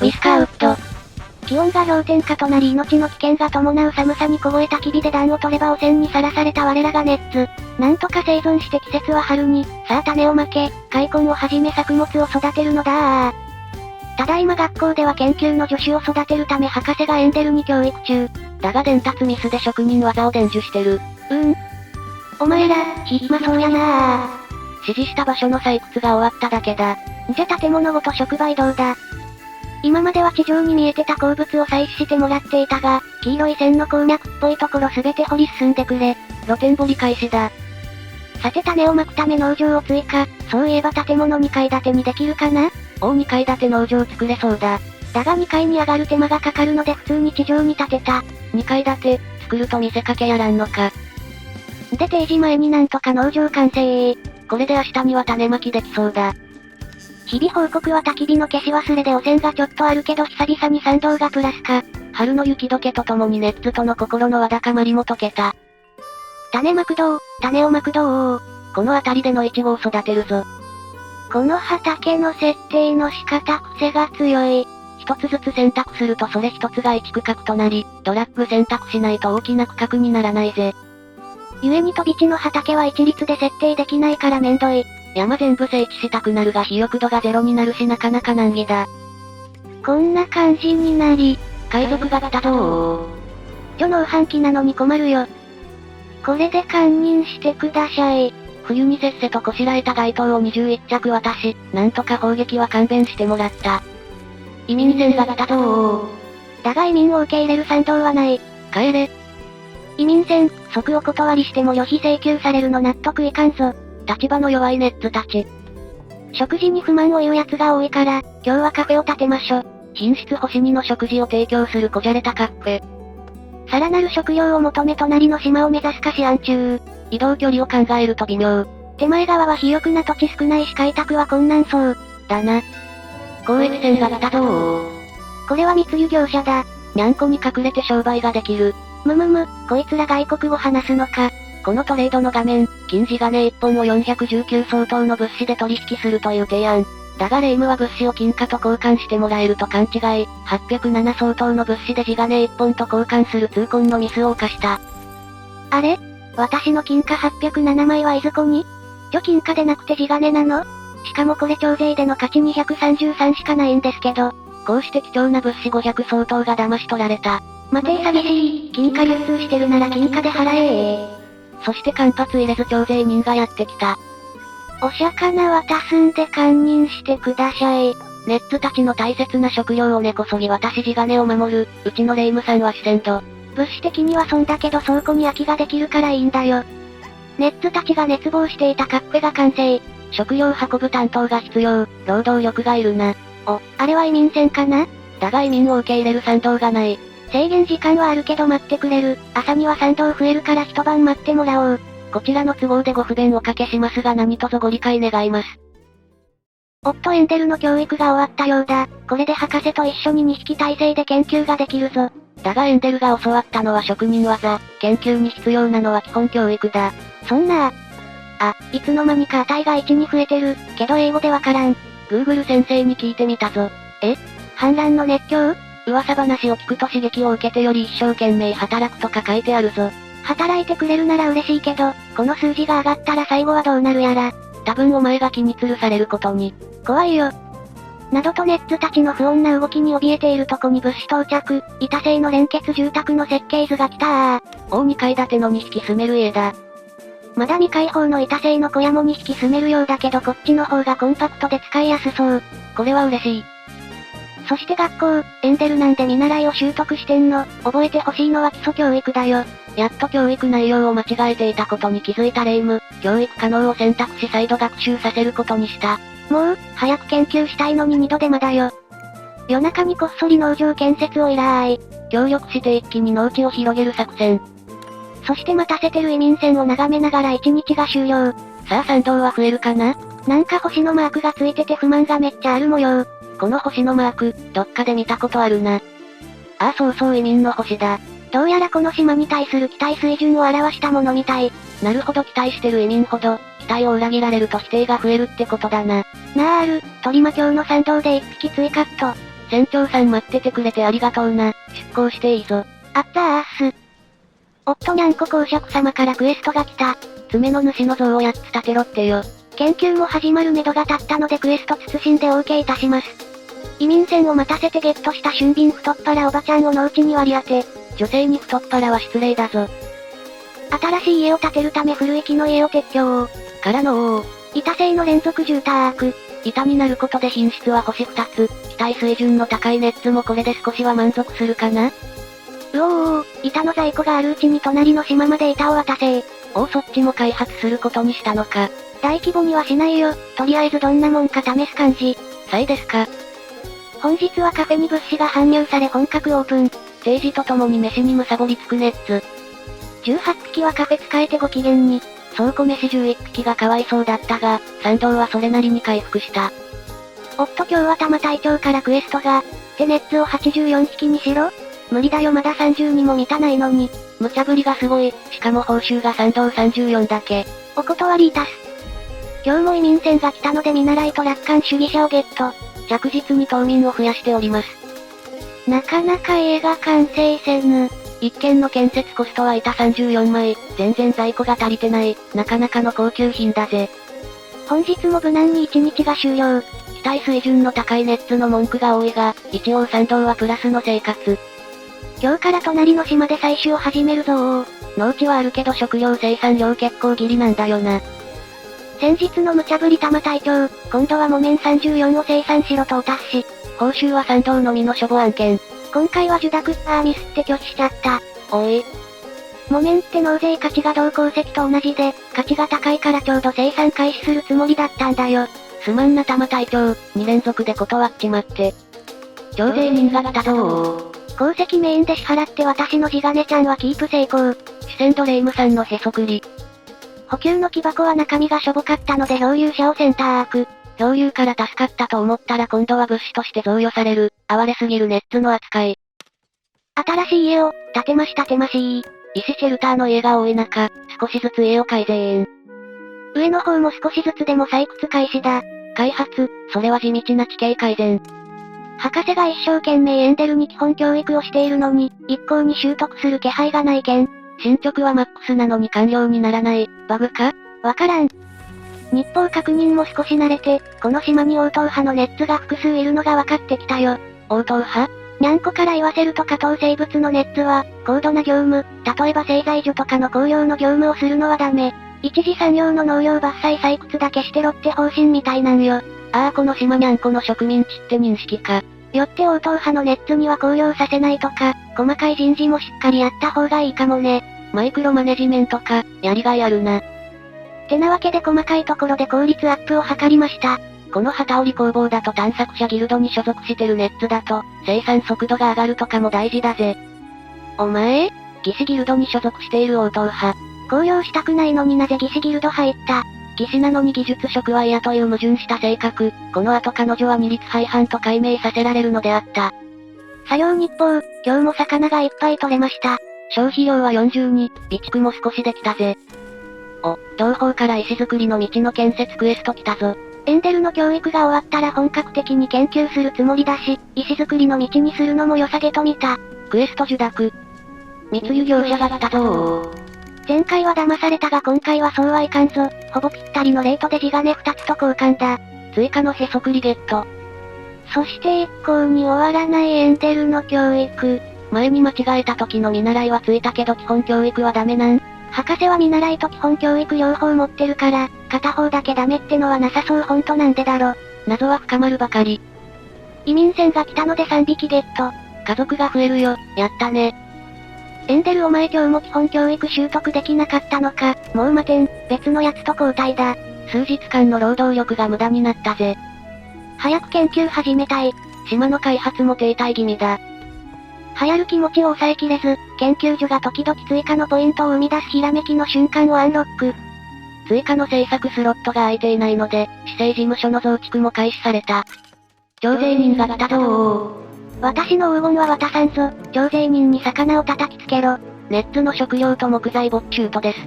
ウィスカーウッド。気温が氷点下となり命の危険が伴う寒さに凍えたき火で暖を取れば汚染にさらされた我らがネッツ。なんとか生存して季節は春に、さあ種をまけ、開墾をはじめ作物を育てるのだただいま学校では研究の助手を育てるため博士がエンデルに教育中。だが伝達ミスで職人技を伝授してる。お前ら、暇そうやな指示した場所の採掘が終わっただけだ。じゃ建物ごと触媒道だ。今までは地上に見えてた鉱物を採取してもらっていたが、黄色い線の鉱脈っぽいところすべて掘り進んでくれ。露天掘り開始だ。さて種をまくため農場を追加。そういえば建物2階建てにできるかな？2階建て農場作れそうだ。だが2階に上がる手間がかかるので普通に地上に建てた。2階建て、作ると見せかけやらんのか。で定時前になんとか農場完成。これで明日には種まきできそうだ。日々報告は焚き火の消し忘れで汚染がちょっとあるけど久々に賛同がプラスか。春の雪解けとともにネッツとの心のわだかまりも解けた。種まく道、種をまく道。この辺りでのイチゴを育てるぞ。この畑の設定の仕方癖が強い。一つずつ選択するとそれ一つが一区画となり、ドラッグ選択しないと大きな区画にならないぜ。故に飛び地の畑は一律で設定できないからめんどい。山全部整地したくなるが肥沃度がゼロになるしなかなか難儀だ。こんな感じになり、海賊が来たどー。農飯器なのに困るよ。これで堪忍してください。冬にせっせとこしらえた街灯を21着渡し、なんとか砲撃は勘弁してもらった。移民船が来たどー。だが移民を受け入れる賛同はない。帰れ。移民船、即お断りしても旅費請求されるの納得いかんぞ。立場の弱いネッツたち。食事に不満を言う奴が多いから、今日はカフェを建てましょ。品質星2の食事を提供するこじゃれたカフェ。さらなる食料を求め隣の島を目指すか思案中。移動距離を考えると微妙。手前側は肥沃な土地少ないし開拓は困難そう。だな。交易船が来たどー。これは密輸業者だ。にゃんこに隠れて商売ができる。こいつら外国語話すのか。このトレードの画面、金地金1本を419相当の物資で取引するという提案。だがレイムは物資を金貨と交換してもらえると勘違い、807相当の物資で地金1本と交換する痛恨のミスを犯した。あれ？私の金貨807枚はいずこに？金貨でなくて地金なの？しかもこれ徴税での価値233しかないんですけど。こうして貴重な物資500相当が騙し取られた。待て寂しい。金貨流通してるなら金貨で払えそして間髪入れず徴税人がやってきた。お魚渡すんで堪忍してください。ネッツたちの大切な食料を根こそぎ渡し地金を守る、うちのレイムさんは視線度。物資的には損だけど倉庫に空きができるからいいんだよ。ネッツたちが熱望していたカッペが完成。食料運ぶ担当が必要、労働力がいるな。あれは移民船かな？だが移民を受け入れる賛同がない。制限時間はあるけど待ってくれる。朝には賛同増えるから一晩待ってもらおう。こちらの都合でご不便おかけしますが何卒ご理解願います。エンデルの教育が終わったようだ。これで博士と一緒に2匹体制で研究ができるぞ。だがエンデルが教わったのは職人技、研究に必要なのは基本教育だ。そんな。いつの間にか値が1に増えてる、けど英語でわからん。Google 先生に聞いてみたぞ。反乱の熱狂？噂話を聞くと刺激を受けてより一生懸命働くとか書いてあるぞ。働いてくれるなら嬉しいけど、この数字が上がったら最後はどうなるやら。多分お前が気に吊るされることに。怖いよ。などとネッツたちの不穏な動きに怯えているとこに物資到着、板製の連結住宅の設計図が来た2階建ての2匹住める家だ。まだ未開放の板製の小屋も2匹住めるようだけどこっちの方がコンパクトで使いやすそう。これは嬉しい。そして学校、エンデルなんで見習いを習得してんの、覚えてほしいのは基礎教育だよ。やっと教育内容を間違えていたことに気づいたレイム、教育可能を選択し再度学習させることにした。もう、早く研究したいのに2度手間だよ。夜中にこっそり農場建設を依頼。協力して一気に農地を広げる作戦。そして待たせてる移民船を眺めながら1日が終了。さあ賛同は増えるかな？なんか星のマークがついてて不満がめっちゃある模様。この星のマーク、どっかで見たことあるな。そう移民の星だ。どうやらこの島に対する期待水準を表したものみたい。なるほど期待してる移民ほど、期待を裏切られると否定が増えるってことだな。鳥魔教の賛同で1匹追加っと。船長さん待っててくれてありがとうな。出港していいぞ。あったーす。おっとにゃんこ公爵様からクエストが来た。爪の主の像を8つ立てろってよ。研究も始まるめどが立ったのでクエスト謹んでお受けいたします。移民船を待たせてゲットした俊敏太っ腹おばちゃんを農地に割り当て。女性に太っ腹は失礼だぞ。新しい家を建てるため古い木の家を撤去。からの板製の連続住宅。板になることで品質は星2つ。期待水準の高いネッツもこれで少しは満足するかな。うおー、板の在庫があるうちに隣の島まで板を渡せ。おお、そっちも開発することにしたのか。大規模にはしないよ。とりあえずどんなもんか試す感じ。さいですか。本日はカフェに物資が搬入され本格オープン。定時とともに飯にむさぼりつくネッツ。18匹はカフェ使えてご機嫌に。倉庫飯11匹がかわいそうだったが、参道はそれなりに回復した。おっと今日は玉隊長からクエストが。ってネッツを84匹にしろ？無理だよまだ30にも満たないのに。無茶ぶりがすごい、しかも報酬が参道34だけ。お断りいたす。今日も移民船が来たので見習いと楽観主義者をゲット。着実に島民を増やしております。なかなか家が完成せぬ。一軒の建設コストは板34枚、全然在庫が足りてない、なかなかの高級品だぜ。本日も無難に1日が終了。期待水準の高いネッツの文句が多いが、一応参道はプラスの生活。今日から隣の島で採取を始めるぞー。農地はあるけど食料生産量結構ギリなんだよな。先日の無茶ぶり玉隊長、今度は木綿34を生産しろとお達し。報酬は参道のみの処方案件。今回は受諾ミスって拒否しちゃった。おい。木綿って納税価値が同鉱石と同じで、価値が高いからちょうど生産開始するつもりだったんだよ。すまんな玉隊長、2連続で断っちまって。徴税人が来たぞー。鉱石メインで支払って私の地金ちゃんはキープ成功。シセンドレイムさんのへそくり。補給の木箱は中身がしょぼかったので漂流者を選択。漂流から助かったと思ったら今度は物資として贈与される、哀れすぎるネッツの扱い。新しい家を、建てまし。石シェルターの家が多い中、少しずつ家を改善。上の方も少しずつでも採掘開始だ。開発、それは地道な地形改善。博士が一生懸命エンデルに基本教育をしているのに、一向に習得する気配がないけん。進捗はマックスなのに完了にならない、バグか？わからん。日報確認も少し慣れて、この島に応答派のネッツが複数いるのが分かってきたよ。応答派？にゃんこから言わせると下等生物のネッツは、高度な業務、例えば製材所とかの工業の業務をするのはダメ。一次産業の農業伐採採掘だけしてろって方針みたいなんよ。ああこの島にゃんこの植民地って認識か。よって応答派のネッツには公用させないとか、細かい人事もしっかりやった方がいいかもね。マイクロマネジメントか、やりがいあるな。てなわけで細かいところで効率アップを図りました。この旗織工房だと探索者ギルドに所属してるネッツだと、生産速度が上がるとかも大事だぜ。お前？技師ギルドに所属している応答派。公用したくないのになぜ技師ギルド入った？技師なのに技術職は嫌という矛盾した性格。この後彼女は二律背反と解明させられるのであった。作業日報、今日も魚がいっぱい取れました。消費量は42、備蓄も少しできたぜ。お、両方から石造りの道の建設クエスト来たぞ。エンデルの教育が終わったら本格的に研究するつもりだし、石造りの道にするのも良さげと見た。クエスト受諾。密輸業者が来たぞー。前回は騙されたが今回はそうはいかんぞ。ほぼぴったりのレートで地金2つと交換だ。追加のへそくりゲット。そして一向に終わらないエンデルの教育。前に間違えた時の見習いはついたけど基本教育はダメなん？博士は見習いと基本教育両方持ってるから、片方だけダメってのはなさそうほんとなんでだろ。謎は深まるばかり。移民船が来たので3匹ゲット。家族が増えるよ、やったね。エンデルお前今日も基本教育習得できなかったのか。もう待てん、別のやつと交代だ。数日間の労働力が無駄になったぜ。早く研究始めたい。島の開発も停滞気味だ。流行る気持ちを抑えきれず、研究所が時々追加のポイントを生み出すひらめきの瞬間をアンロック。追加の制作スロットが空いていないので、市政事務所の増築も開始された。徴税人が来たぞー。私の黄金は渡さんぞ。徴税人に魚を叩きつけろ。ネッツの食料と木材没収とです。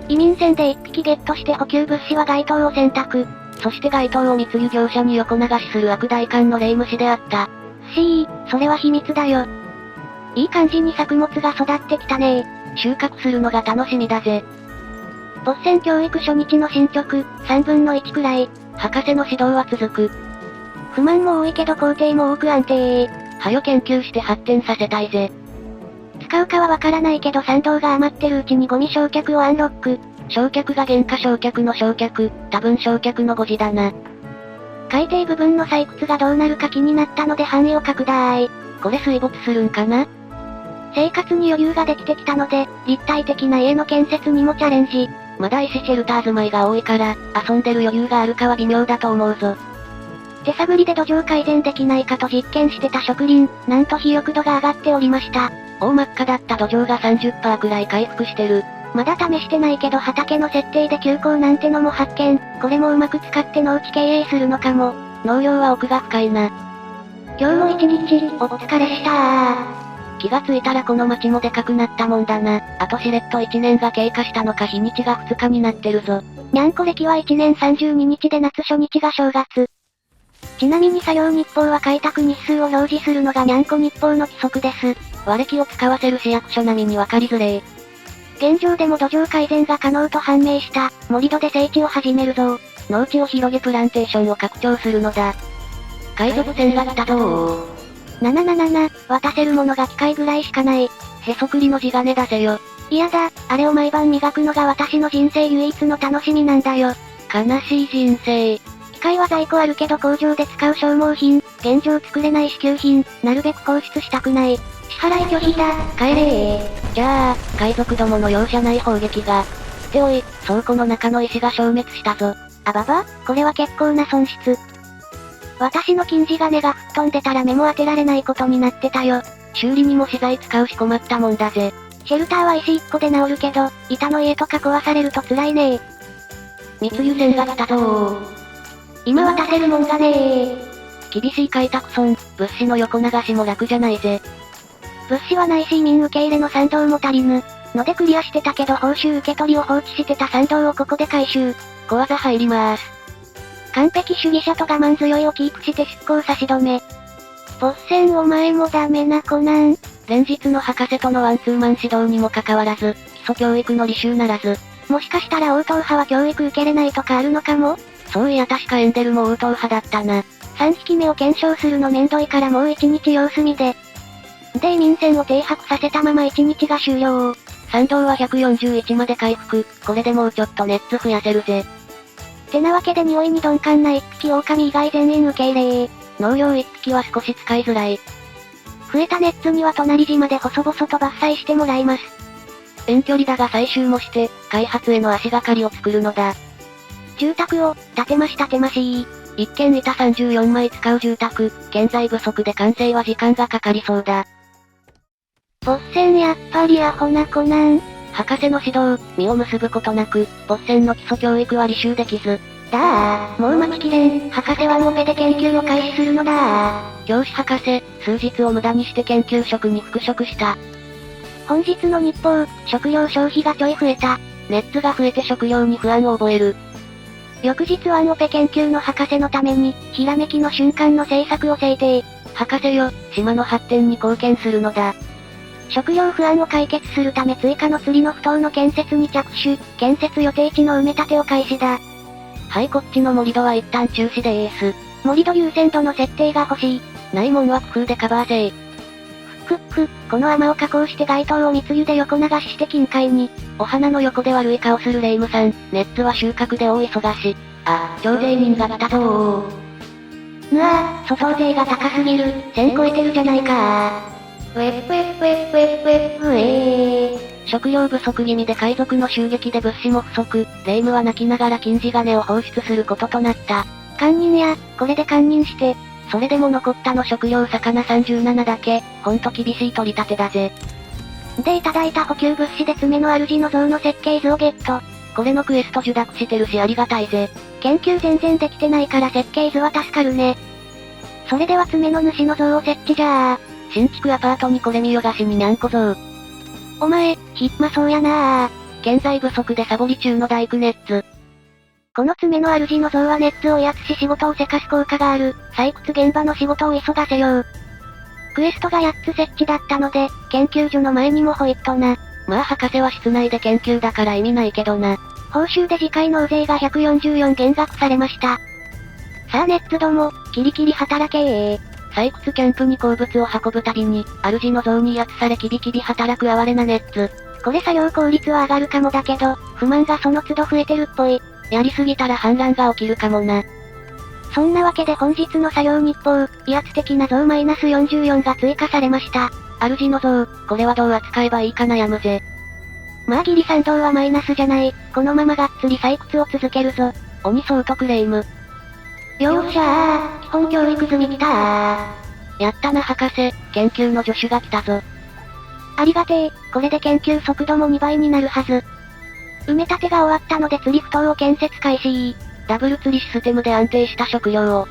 移民船で1匹ゲットして補給物資は該当を選択。そして該当を密輸業者に横流しする悪代官の霊虫であった。それは秘密だよ。いい感じに作物が育ってきたね。収穫するのが楽しみだぜ。ボッセン教育初日の進捗、3分の1くらい。博士の指導は続く。不満も多いけど工程も多く安定。はよ研究して発展させたいぜ。使うかはわからないけど賛同が余ってるうちにゴミ焼却をアンロック。焼却が原価焼却の焼却、多分焼却の誤字だな。海底部分の採掘がどうなるか気になったので範囲を拡大。これ水没するんかな？生活に余裕ができてきたので、立体的な家の建設にもチャレンジ。まだ石シェルター住まいが多いから、遊んでる余裕があるかは微妙だと思うぞ。手探りで土壌改善できないかと実験してた植林、なんと肥沃度が上がっておりました。大真っ赤だった土壌が 30% くらい回復してる。まだ試してないけど畑の設定で休耕なんてのも発見。これもうまく使って農地経営するのかも。農業は奥が深いな。今日も一日、お疲れした気がついたらこの町もでかくなったもんだな。あとしれっと1年が経過したのか日にちが2日になってるぞ。にゃんこ歴は1年32日で夏初日が正月。ちなみに作業日報は開拓日数を表示するのがにゃんこ日報の規則です。和暦を使わせる市役所並みに分かりづれー。現状でも土壌改善が可能と判明した、盛り土で整地を始めるぞ。農地を広げプランテーションを拡張するのだ。海賊船が来たぞー。渡せるものが機械ぐらいしかない。へそくりの地金出せよ。嫌だ、あれを毎晩磨くのが私の人生唯一の楽しみなんだよ。悲しい人生。機械は在庫あるけど工場で使う消耗品、現状作れない支給品、なるべく放出したくない。支払い拒否だ、帰れー。じゃあ、海賊どもの容赦ない砲撃が。っておい、倉庫の中の石が消滅したぞ。あばば、これは結構な損失。私の金地金が吹っ飛んでたら目も当てられないことになってたよ。修理にも資材使うし困ったもんだぜ。シェルターは石1個で治るけど、板の家とか壊されると辛いねー。密輸船が来たぞー。今渡せるもんがねー。厳しい開拓村、物資の横流しも楽じゃないぜ。物資はないし移民受け入れの賛同も足りぬ。のでクリアしてたけど報酬受け取りを放置してた賛同をここで回収。小技入りまーす。完璧主義者と我慢強いをキープして出航差し止め。ボッセンお前もダメな子なん。連日の博士とのワンツーマン指導にもかかわらず、基礎教育の履修ならず。もしかしたら応答派は教育受けれないとかあるのかも？そういや確かエンデルも応答派だったな。3匹目を検証するのめんどいからもう1日様子見で。で移民船を停泊させたまま1日が終了。賛同は141まで回復、これでもうちょっとネッツ増やせるぜ。てなわけで匂いに鈍感な1匹狼以外全員受け入れ。農業1匹は少し使いづらい。増えたネッツには隣島で細々と伐採してもらいます。遠距離だが採集もして、開発への足がかりを作るのだ。住宅を、建てまし。一軒板34枚使う住宅、建材不足で完成は時間がかかりそうだ。ボッセンやっぱりアホな子なん。博士の指導、実を結ぶことなく、ボッセンの基礎教育は履修できず。もう待ちきれん。博士はオペで研究を開始するのだ。教師博士、数日を無駄にして研究職に復職した。本日の日報、食料消費がちょい増えた。ネッツが増えて食料に不安を覚える。翌日ワンオペ研究の博士のために、ひらめきの瞬間の政策を制定。博士よ、島の発展に貢献するのだ。食料不安を解決するため追加の釣りの埠頭の建設に着手、建設予定地の埋め立てを開始だ。はい、こっちの盛り土は一旦中止でーす。盛り土優先度の設定が欲しい。ないもんは工夫でカバーせー。この甘を加工して街灯を密輸で横流しして近海に。お花の横で悪い顔するレイムさん、ネッツは収穫で大忙し。徴税人が来たぞー。粗相税が高すぎる。1000超えてるじゃないか食料不足気味で海賊の襲撃で物資も不足、レイムは泣きながら金地金を放出することとなった。堪忍や、これで堪忍して。それでも残ったの食料魚37だけ、ほんと厳しい取り立てだぜ。でいただいた補給物資で爪の主の像の設計図をゲット。これのクエスト受諾してるしありがたいぜ。研究全然できてないから設計図は助かるね。それでは爪の主の像を設置じゃあ。新築アパートにこれ見よがしににゃんこ像。お前、暇そうやなぁ。建材不足でサボり中の大工ネッツ。この爪の主の像はネッツを威圧し仕事をせかす効果がある。採掘現場の仕事を急がせよう。クエストが8つ設置だったので、研究所の前にもホイットな。まあ博士は室内で研究だから意味ないけどな。報酬で次回納税が144減額されました。さあネッツども、キリキリ働けー。採掘キャンプに鉱物を運ぶたびに、主の像に威圧されキビキビ働く哀れなネッツ。これ作業効率は上がるかもだけど、不満がその都度増えてるっぽい。やりすぎたら反乱が起きるかもな。そんなわけで本日の作業日報、威圧的な像-44が追加されました。主の像、これはどう扱えばいいか悩むぜ。まあギリ賛同はマイナスじゃない。このままがっつり採掘を続けるぞ。鬼総督クレーム。よっしゃー、基本教育済み来たー。やったな博士、研究の助手が来たぞ。ありがてー、これで研究速度も2倍になるはず。埋め立てが終わったので釣り埠頭を建設開始。ダブル釣りシステムで安定した食料を。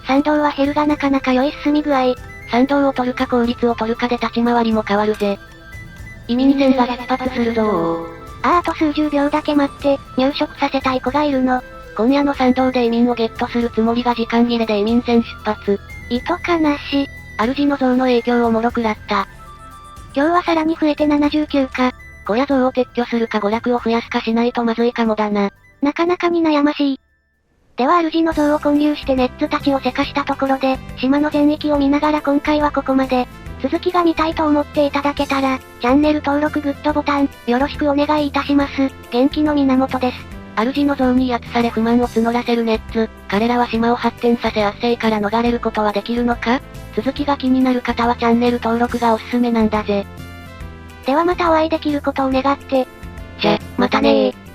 賛同は減るがなかなか良い進み具合。賛同を取るか効率を取るかで立ち回りも変わるぜ。移民船が出発するぞあと数十秒だけ待って、入植させたい子がいるの。今夜の賛同で移民をゲットするつもりが時間切れで移民船出発。糸かなし。主の像の影響をもろくらった。今日はさらに増えて79か。小屋像を撤去するか娯楽を増やすかしないとまずいかもだな。なかなかに悩ましい。では主の像を建立してネッツたちをせかしたところで、島の全域を見ながら今回はここまで。続きが見たいと思っていただけたら、チャンネル登録グッドボタン、よろしくお願いいたします。元気の源です。主の像に威圧され不満を募らせるネッツ。彼らは島を発展させ圧政から逃れることはできるのか？続きが気になる方はチャンネル登録がおすすめなんだぜ。ではまたお会いできることを願って。じゃ、またねー。